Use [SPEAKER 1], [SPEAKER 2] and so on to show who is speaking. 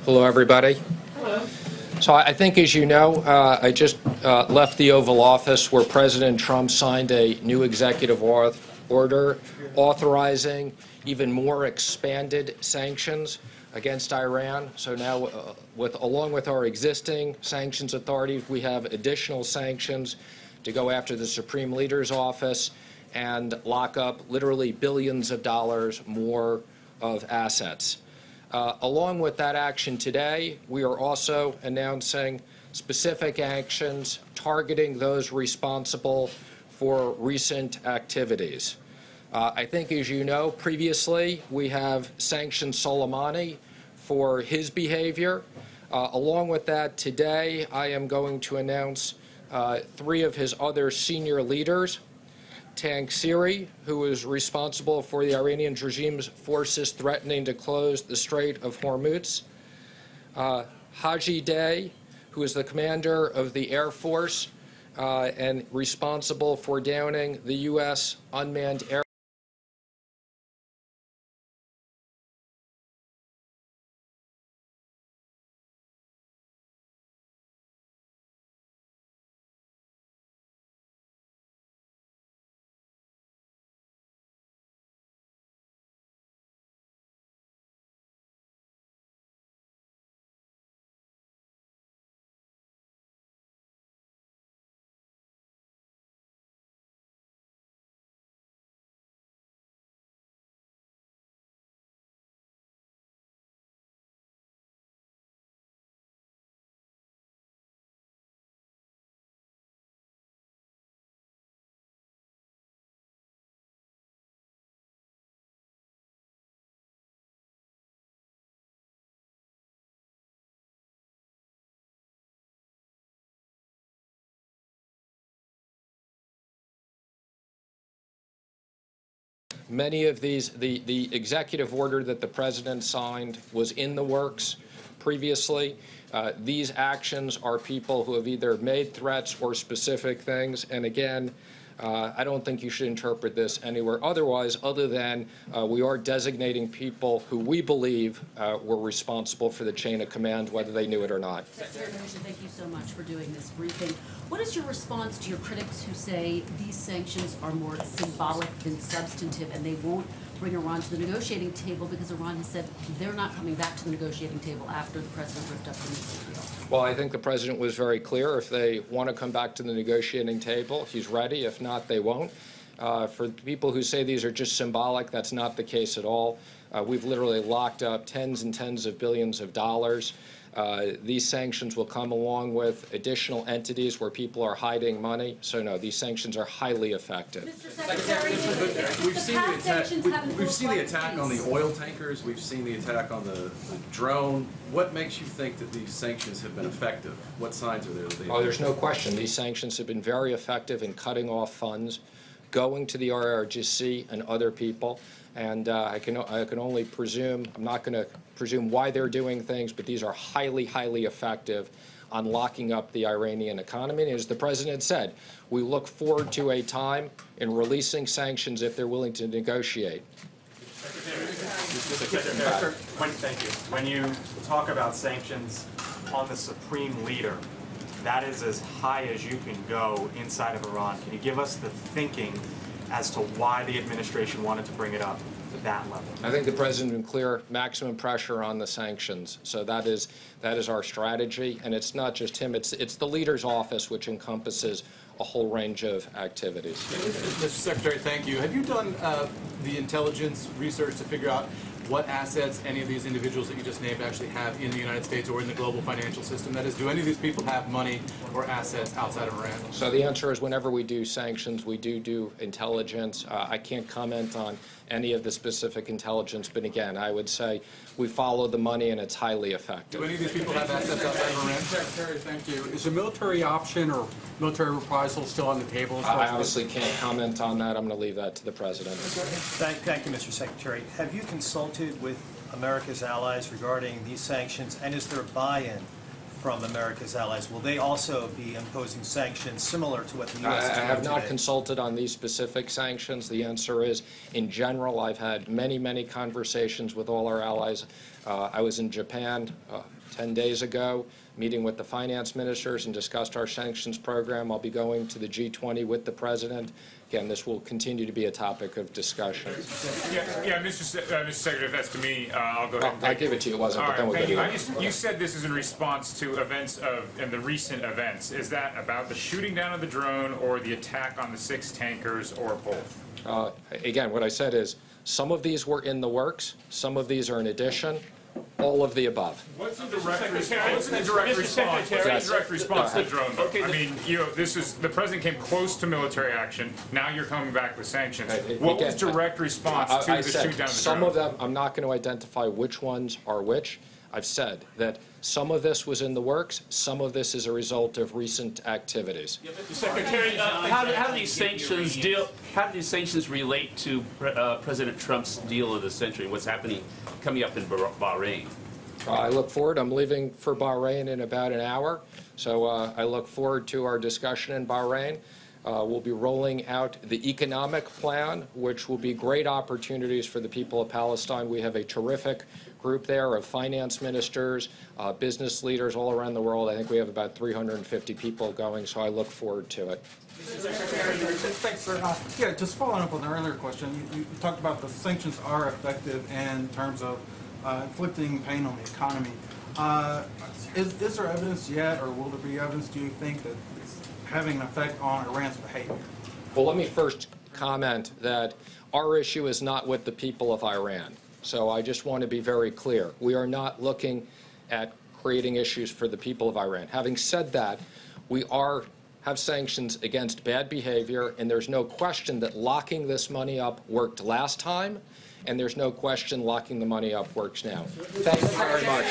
[SPEAKER 1] Hello, everybody.
[SPEAKER 2] Hello.
[SPEAKER 1] So I think, as you know, I just left the Oval Office where President Trump signed a new executive order authorizing even more expanded sanctions against Iran. So now, along with our existing sanctions authorities, we have additional sanctions to go after the Supreme Leader's office and lock up literally billions of dollars more of assets. Along with that action today, we are also announcing specific actions targeting those responsible for recent activities. I think, as you know, previously we have sanctioned Soleimani for his behavior. Along with that, today I am going to announce 3 of his other senior leaders. Tangsiri, who is responsible for the Iranian regime's forces threatening to close the Strait of Hormuz. Haji Day, who is the commander of the Air Force and responsible for downing the U.S. unmanned air. Many of these, the executive order that the president signed was in the works previously. These actions are people who have either made threats or specific things. And again, I don't think you should interpret this anywhere otherwise, other than we are designating people who we believe were responsible for the chain of command, whether they knew it or not.
[SPEAKER 2] Secretary Mnuchin, thank you so much for doing this briefing. What is your response to your critics who say these sanctions are more symbolic than substantive, and they won't bring Iran to the negotiating table because Iran has said they're not coming back to the negotiating table after the president ripped up the nuclear deal?
[SPEAKER 1] Well, I think the president was very clear. If they want to come back to the negotiating table, he's ready. If not, they won't. For people who say these are just symbolic, that's not the case at all. We've literally locked up tens and tens of billions of dollars. These sanctions will come along with additional entities where people are hiding money. So, no, these sanctions are highly effective.
[SPEAKER 2] Mr. Secretary,
[SPEAKER 3] we've seen the attack on the oil tankers. We've seen the attack on the drone. What makes you think that these sanctions have been effective? What signs are there?
[SPEAKER 1] Oh, there's no question. These sanctions have been very effective in cutting off funds going to the IRGC and other people. And I can only presume, I'm not going to presume why they're doing things, but these are highly, highly effective on locking up the Iranian economy. And as the president said, we look forward to a time in releasing sanctions if they're willing to negotiate.
[SPEAKER 4] Thank you. When you talk about sanctions on the supreme leader, that is as high as you can go inside of Iran. Can you give us the thinking as to why the administration wanted to bring it up to that level?
[SPEAKER 1] I think the president has been clear, maximum pressure on the sanctions. So that is our strategy, and it's not just him. It's the leader's office, which encompasses a whole range of activities.
[SPEAKER 5] Mr. Secretary, thank you. Have you done the intelligence research to figure out what assets any of these individuals that you just named actually have in the United States or in the global financial system? That is, do any of these people have money or assets outside of Iran?
[SPEAKER 1] So the answer is whenever we do sanctions, we do intelligence. I can't comment on any of the specific intelligence, but again, I would say we follow the money and it's highly effective.
[SPEAKER 5] Do any of these people have assets outside of Iran?
[SPEAKER 6] Secretary, thank you. Is a military option or military reprisal still on the table?
[SPEAKER 1] I obviously can't comment on that. I'm going to leave that to the president.
[SPEAKER 7] Thank you, Mr. Secretary. Have you consulted with America's allies regarding these sanctions, and is there buy-in from America's allies, will they also be imposing sanctions similar to what the U.S. is
[SPEAKER 1] I
[SPEAKER 7] doing
[SPEAKER 1] have not
[SPEAKER 7] today?
[SPEAKER 1] consulted on these specific sanctions. The answer is, in general, I've had many, many conversations with all our allies. I was in Japan 10 days ago, meeting with the finance ministers and discussed our sanctions program. I'll be going to the G20 with the president. Again, this will continue to be a topic of discussion.
[SPEAKER 8] Yeah, Mr. Secretary, if that's to me, I'll go ahead and
[SPEAKER 1] I'll give it to you. It wasn't,
[SPEAKER 8] All
[SPEAKER 1] but then
[SPEAKER 8] right,
[SPEAKER 1] we'll
[SPEAKER 8] thank
[SPEAKER 1] get
[SPEAKER 8] you.
[SPEAKER 1] it.
[SPEAKER 8] You said this is in response to events and the recent events. Is that about the shooting down of the drone or the attack on the 6 tankers or both?
[SPEAKER 1] Again, what I said is some of these were in the works, some of these are in addition, all of the above.
[SPEAKER 8] What's the direct response? To the drone vote? I mean, this is the president came close to military action. Now you're coming back with sanctions. What was direct response to the shoot down of the drone?
[SPEAKER 1] Some of them, I'm not going to identify which ones are which. I've said that some of this was in the works, some of this is a result of recent activities.
[SPEAKER 9] Secretary, how do these sanctions deal? How do these sanctions relate to President Trump's deal of the century? What's happening coming up in Bahrain?
[SPEAKER 1] I look forward. I'm leaving for Bahrain in about an hour, so I look forward to our discussion in Bahrain. We'll be rolling out the economic plan, which will be great opportunities for the people of Palestine. We have a terrific group there of finance ministers, business leaders all around the world. I think we have about 350 people going, so I look forward to it.
[SPEAKER 10] Thanks, sir. Yeah, just following up on the earlier question, you talked about the sanctions are effective in terms of inflicting pain on the economy. Is there evidence yet, or will there be evidence, do you think, that it's having an effect on Iran's behavior?
[SPEAKER 1] Well, let me first comment that our issue is not with the people of Iran. So I just want to be very clear. We are not looking at creating issues for the people of Iran. Having said that, we have sanctions against bad behavior, and there's no question that locking this money up worked last time, and there's no question locking the money up works now. Thank you very much.